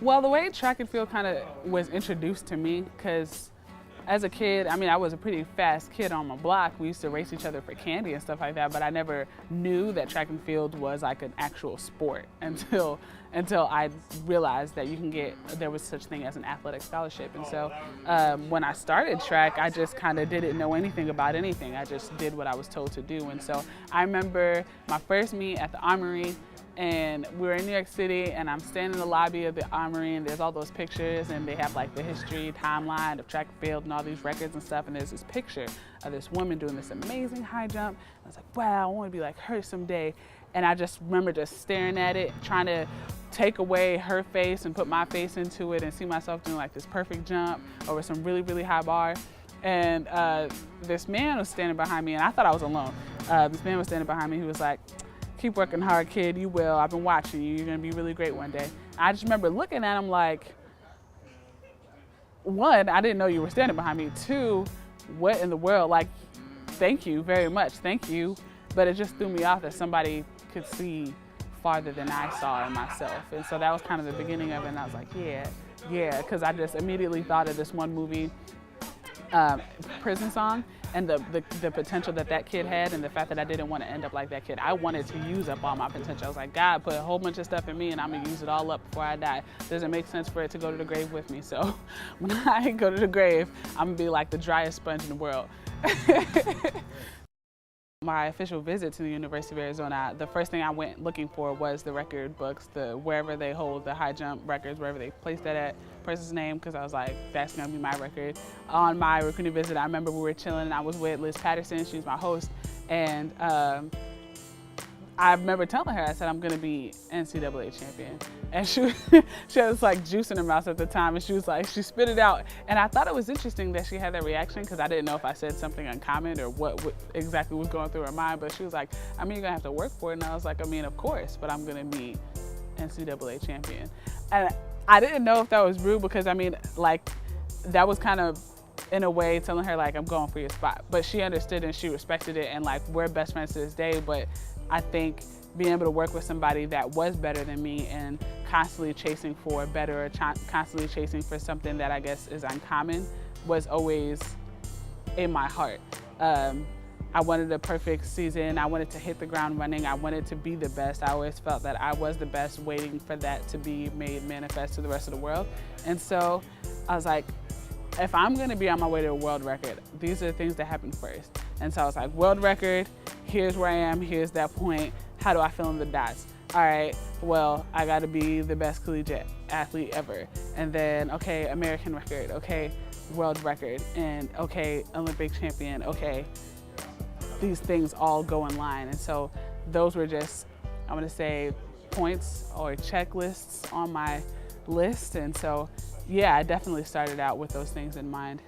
Well, the way track and field kind of was introduced to me, because as a kid, I mean, I was a pretty fast kid on my block. We used to race each other for candy and stuff like that, but I never knew that track and field was like an actual sport until I realized that there was such thing as an athletic scholarship. And so when I started track, I just kind of didn't know anything about anything. I just did what I was told to do. And so I remember my first meet at the Armory, and we were in New York City, and I'm standing in the lobby of the Armory, and there's all those pictures, and they have like the history timeline of track and field and all these records and stuff, and there's this picture of this woman doing this amazing high jump. I was like, wow, I want to be like her someday. And I just remember just staring at it, trying to take away her face and put my face into it and see myself doing like this perfect jump over some really, really high bar. And this man was standing behind me, and I thought I was alone. This man was standing behind me who was like, keep working hard, kid, you will. I've been watching you. You're gonna be really great one day. I just remember looking at him like, one, I didn't know you were standing behind me. Two, what in the world? Like, thank you very much, thank you. But it just threw me off that somebody could see farther than I saw in myself. And so that was kind of the beginning of it, and I was like, yeah, because I just immediately thought of this one movie, Prison Song, and the potential that kid had, and the fact that I didn't want to end up like that kid. I wanted to use up all my potential. I was like, God put a whole bunch of stuff in me, and I'm gonna use it all up before I die. Doesn't make sense for it to go to the grave with me. So when I go to the grave, I'm gonna be like the driest sponge in the world. My official visit to the University of Arizona, the first thing I went looking for was the record books, wherever they hold the high jump records, wherever they placed that at, person's name, because I was like, that's gonna be my record. On my recruiting visit, I remember we were chilling, and I was with Liz Patterson, she's my host, and I remember telling her, I said, I'm gonna be NCAA champion. And she had like juice in her mouth at the time, and she was like, she spit it out. And I thought it was interesting that she had that reaction, because I didn't know if I said something uncommon or what exactly was going through her mind. But she was like, I mean, you're gonna have to work for it. And I was like, I mean, of course, but I'm gonna be NCAA champion. And I didn't know if that was rude, because I mean, like, that was kind of, in a way, telling her like, I'm going for your spot. But she understood and she respected it, and like, we're best friends to this day. But I think being able to work with somebody that was better than me and constantly chasing for better, or constantly chasing for something that I guess is uncommon, was always in my heart. I wanted a perfect season. I wanted to hit the ground running. I wanted to be the best. I always felt that I was the best, waiting for that to be made manifest to the rest of the world. And so I was like, if I'm gonna be on my way to a world record, these are the things that happen first. And so I was like, world record, here's where I am, here's that point. How do I fill in the dots? All right, well, I gotta be the best collegiate athlete ever. And then, okay, American record, okay, world record, and okay, Olympic champion, okay. These things all go in line. And so those were just, I'm gonna say, points or checklists on my list. And so, yeah, I definitely started out with those things in mind.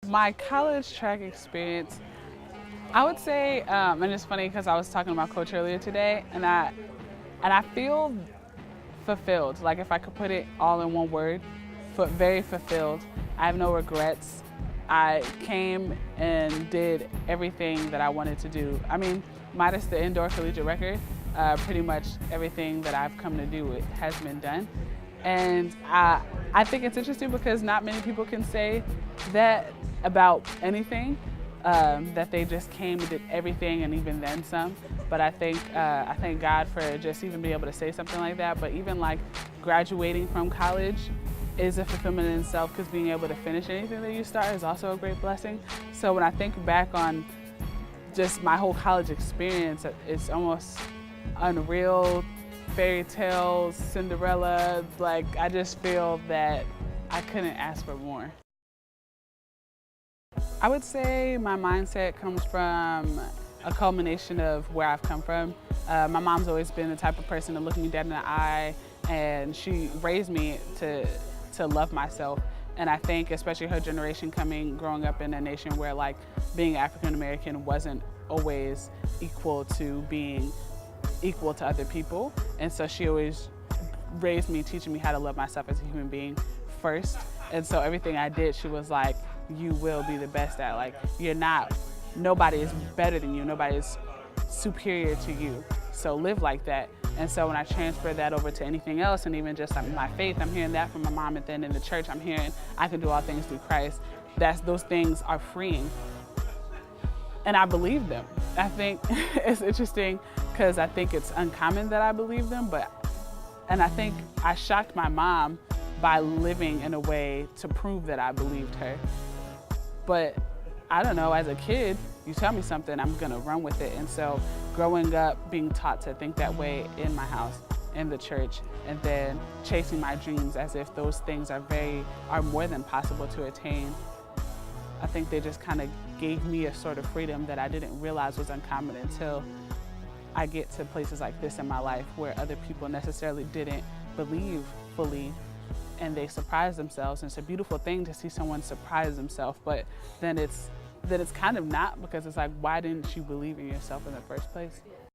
My college track experience, I would say, and it's funny because I was talking to my coach earlier today, and I feel fulfilled. Like, if I could put it all in one word, very fulfilled. I have no regrets. I came and did everything that I wanted to do. I mean, minus the indoor collegiate record, pretty much everything that I've come to do has been done. And I think it's interesting because not many people can say that about anything, that they just came and did everything and even then some. But I thank God for just even being able to say something like that. But even like graduating from college is a fulfillment in itself, because being able to finish anything that you start is also a great blessing. So when I think back on just my whole college experience, it's almost unreal, fairy tales, Cinderella. Like, I just feel that I couldn't ask for more. I would say my mindset comes from a culmination of where I've come from. My mom's always been the type of person to look me dead in the eye, and she raised me to love myself. And I think especially her generation growing up in a nation where like being African American wasn't always equal to being equal to other people. And so she always raised me, teaching me how to love myself as a human being first. And so everything I did, she was like, you will be the best at. Like, nobody is better than you, nobody is superior to you. So live like that. And so when I transfer that over to anything else, and even just like my faith, I'm hearing that from my mom, and then in the church, I'm hearing I can do all things through Christ. Those things are freeing. And I believe them. I think it's interesting because I think it's uncommon that I believe them, and I think I shocked my mom by living in a way to prove that I believed her. But I don't know, as a kid, you tell me something, I'm gonna run with it. And so growing up, being taught to think that way in my house, in the church, and then chasing my dreams as if those things are more than possible to attain, I think they just kind of gave me a sort of freedom that I didn't realize was uncommon until I get to places like this in my life where other people necessarily didn't believe fully, and they surprise themselves. And it's a beautiful thing to see someone surprise themselves, but then it's kind of not, because it's like, why didn't you believe in yourself in the first place?